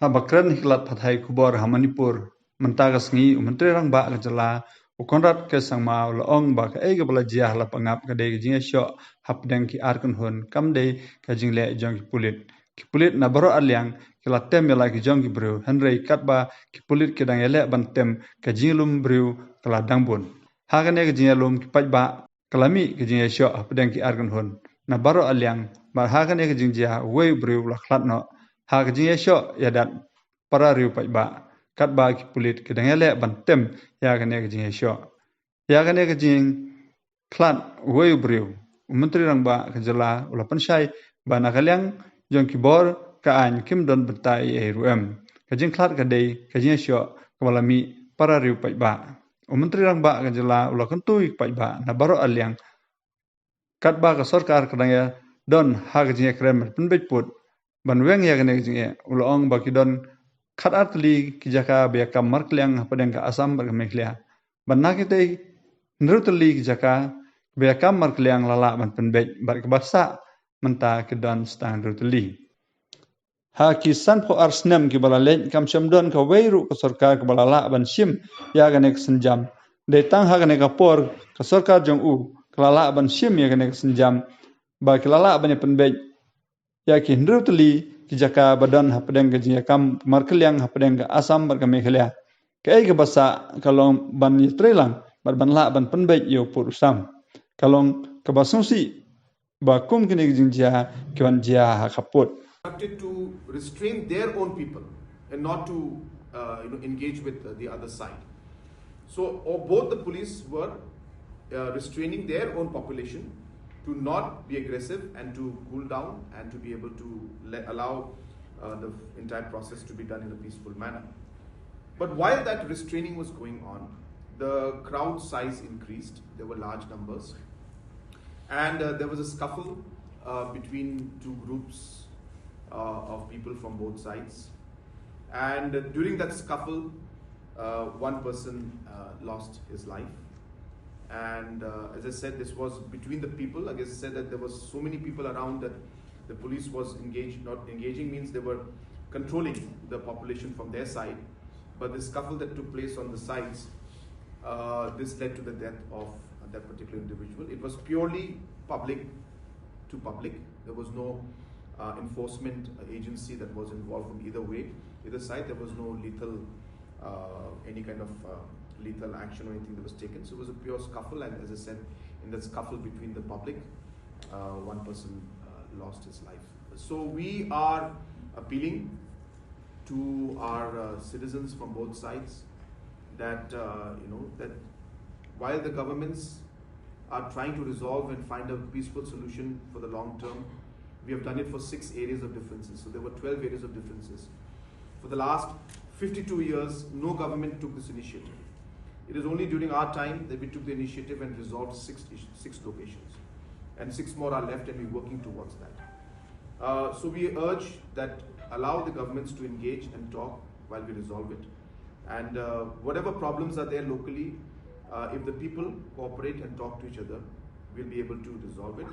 bakran hiklat pathai kubor Manipur mentagas ngi Myntri Rangbah ka jala ukonrat ke sangma laong ba ka ega bala jiah la pangap ka de jingiashoh hapdeng ki arkun hun kamde ka jingle jong ki pulit na baro alyang ki la tem yala ki jong ki briew henrei katba ki pulit ki dang ele ban tem ka jinglum briew kala dangbun hagane ka jinglum ki paidbah kalami ki jingiashoh hapdeng ki arkun hun na baro alyang bar hagane ka jingjia wei briew la khlat no hak jingiashoh yadat para riew paidbah katba ki pulit ki dang ele ban tem yagane ka jingiashoh yagane ka jingkhlad wei briew Myntri Rangbah ka jala ula pynshai ba nakalyang jong ki bor ka an kim don bentai riew ka jingkhlad ka dei ka jingiashoh ka balami para riew paidbah Myntri Rangbah ka jala ula kentui paidbah na baro alyang katba ka sarkar ka dang don hak jingiakrem penbej put ban weng yagane ka jingia ula ong ba ki don khat atli ki jaka be kam markliang hapadeng ka asam bar meklia ban nakite nrutli ki jaka be kam markliang lala ban penbej bar ka basa menta ki don stan rutli ha ki san pho arsnem ki bala len kam sham don ka weiru ka sarkar ka bala la ban shim yagane ka senjam de tang hagane ka por ka sarkar jong u ka la ban shim yagane ka senjam ba ki lala ban penbej ya ki nrutli ki jaka badan hapdeng ka jinga kam markliang hapdeng ka asam bar ka meklia ka ei ka basa kalong ban yitrelang bar ban la ban penbej yo pur sam kalong ka basungsi ba kum kini jingjia ki wan jia ha kaput to restrain their own people and not to engage with the other side. So both the police were restraining their own population to not be aggressive and to cool down and to be able to allow the entire process to be done in a peaceful manner. But while that restraining was going on, the crowd size increased. There were large numbers, and there was a scuffle between two groups of people from both sides. And during that scuffle, one person lost his life. And as I said, this was between the people. Like I said, that there was so many people around that the police was engaged. Not engaging means they were controlling the population from their side. But the scuffle that took place on the sides, this led to the death of that particular individual. It was purely public to public. There was no enforcement agency that was involved from either way, either side. There was no lethal, any kind of lethal action or anything that was taken. So it was a pure scuffle, and as I said, in that scuffle between the public, one person lost his life. So we are appealing to our citizens from both sides that that while the governments are trying to resolve and find a peaceful solution for the long term, we have done it for 6 areas of differences. So there were 12 areas of differences. For the last 52 years, no government took this initiative. It is only during our time that we took the initiative and resolved six locations. And 6 more are left, and we're working towards that. So we urge that allow the governments to engage and talk while we resolve it. And whatever problems are there locally, if the people cooperate and talk to each other, we'll be able to resolve it.